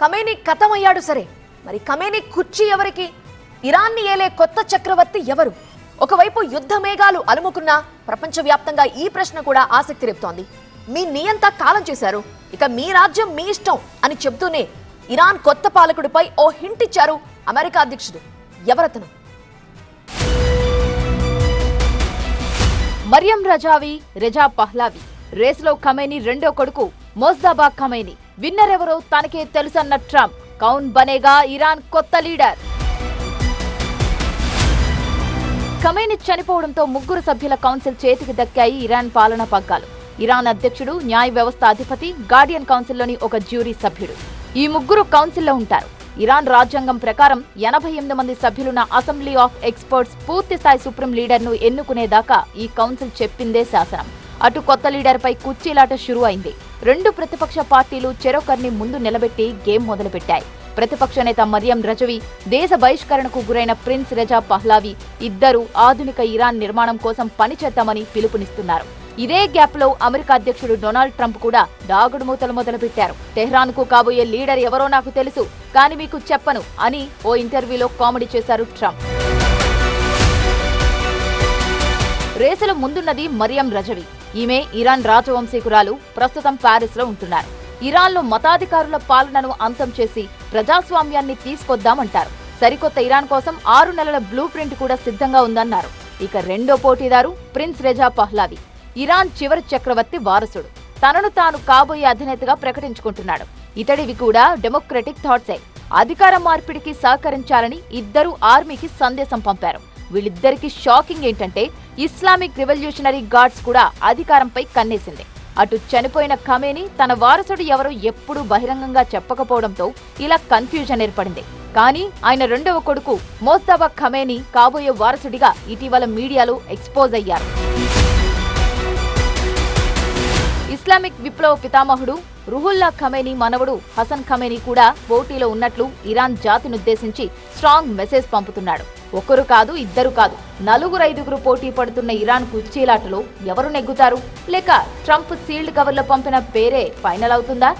Khamenei కథమయ్యాడు సరే, మరి Khamenei కుర్చీ ఎవరికి? ఇరాన్ని ఏలే కొత్త చక్రవర్తి ఎవరు? ఒకవైపు యుద్ధ మేఘాలు అలుముకున్నా ప్రపంచవ్యాప్తంగా ఈ ప్రశ్న కూడా ఆసక్తి రేపుతోంది. మీ నియంత కాలం చేశారు, ఇక మీ రాజ్యం మీ ఇష్టం అని చెబుతూనే ఇరాన్ కొత్త పాలకుడిపై ఓ హింట్ ఇచ్చారు అమెరికా అధ్యక్షుడు. ఎవరతను? Maryam Rajavi, Reza Pahlavi. రేసులో ఖమేనీ రెండో కొడుకు మోజ్దాబా ఖమేనీ. విన్నర్ ఎవరో తనకే తెలుసన్న ట్రంప్. కౌన్ బనేగా ఇరాన్ కొత్త లీడర్? ఖమేనీ చనిపోవడంతో ముగ్గురు సభ్యుల కౌన్సిల్ చేతికి దక్కాయి ఇరాన్ పాలనా పగ్గాలు. ఇరాన్ అధ్యక్షుడు, న్యాయ వ్యవస్థ అధిపతి, గార్డియన్ కౌన్సిల్లోని ఒక జ్యూరీ సభ్యుడు. ఈ ముగ్గురు కౌన్సిల్లో ఉంటారు. ఇరాన్ రాజ్యాంగం ప్రకారం 88 మంది సభ్యులున్న అసెంబ్లీ ఆఫ్ ఎక్స్పర్ట్స్ పూర్తిస్థాయి సుప్రీం లీడర్ను ఎన్నుకునేదాకా ఈ కౌన్సిల్ చెప్పిందే శాసనం. అటు కొత్త లీడర్పై కుర్చీలాట షురూ అయింది. రెండు ప్రతిపక్ష పార్టీలు చెరొకరిని ముందు నిలబెట్టి గేమ్ మొదలుపెట్టాయి. ప్రతిపక్ష నేత మరియం రజవి, దేశ బహిష్కరణకు గురైన ప్రిన్స్ రెజా పహ్లావి ఇద్దరు ఆధునిక ఇరాన్ నిర్మాణం కోసం పనిచేద్దామని పిలుపునిస్తున్నారు. ఇదే గ్యాప్ లో అమెరికా అధ్యక్షుడు డొనాల్డ్ ట్రంప్ కూడా దాగుడు మూతలు మొదలుపెట్టారు. టెహ్రాన్ కు కాబోయే లీడర్ ఎవరో నాకు తెలుసు, కానీ మీకు చెప్పను అని ఓ ఇంటర్వ్యూలో కామెడీ చేశారు ట్రంప్. రేసులో ముందున్నది మరియం రజవి. ఈమె ఇరాన్ రాజవంశీకురాలు. ప్రస్తుతం ప్యారిస్ లో ఉంటున్నారు. ఇరాన్లో మతాధికారుల పాలనను అంతం చేసి ప్రజాస్వామ్యాన్ని తీసుకొద్దామంటారు. సరికొత్త ఇరాన్ కోసం 6 నెలల బ్లూ ప్రింట్ కూడా సిద్ధంగా ఉందన్నారు. ఇక రెండో పోటీదారు ప్రిన్స్ రెజా పహ్లావి. ఇరాన్ చివరి చక్రవర్తి వారసుడు. తనను తాను కాబోయే అధినేతగా ప్రకటించుకుంటున్నాడు. ఇతడివి కూడా డెమోక్రటిక్ థాట్సే. అధికార మార్పిడికి సహకరించాలని ఇద్దరు ఆర్మీకి సందేశం పంపారు. వీళ్ళిద్దరికి షాకింగ్ ఏంటంటే ఇస్లామిక్ రివల్యూషనరీ గార్డ్స్ కూడా అధికారంపై కన్నేసింది. అటు చనిపోయిన ఖమేనీ తన వారసుడు ఎవరో ఎప్పుడూ బహిరంగంగా చెప్పకపోవడంతో ఇలా కన్ఫ్యూజన్ ఏర్పడింది. కానీ ఆయన రెండవ కొడుకు మోజ్దాబా ఖమేనీ కాబోయే వారసుడిగా ఇటీవల మీడియాలో ఎక్స్పోజ్ అయ్యారు. ఇస్లామిక్ విప్లవ పితామహుడు రుహుల్లా ఖమేనీ మనవడు హసన్ ఖమేనీ కూడా పోటీలో ఉన్నట్లు ఇరాన్ జాతినుద్దేశించి స్ట్రాంగ్ మెసేజ్ పంపుతున్నాడు. ఒకరు కాదు, ఇద్దరు కాదు, 4-5 పోటీ పడుతున్న ఇరాన్ కుర్చీలాటలో ఎవరు నెగ్గుతారు? లేక ట్రంప్ సీల్డ్ కవర్లో పంపిన పేరే ఫైనల్ అవుతుందా?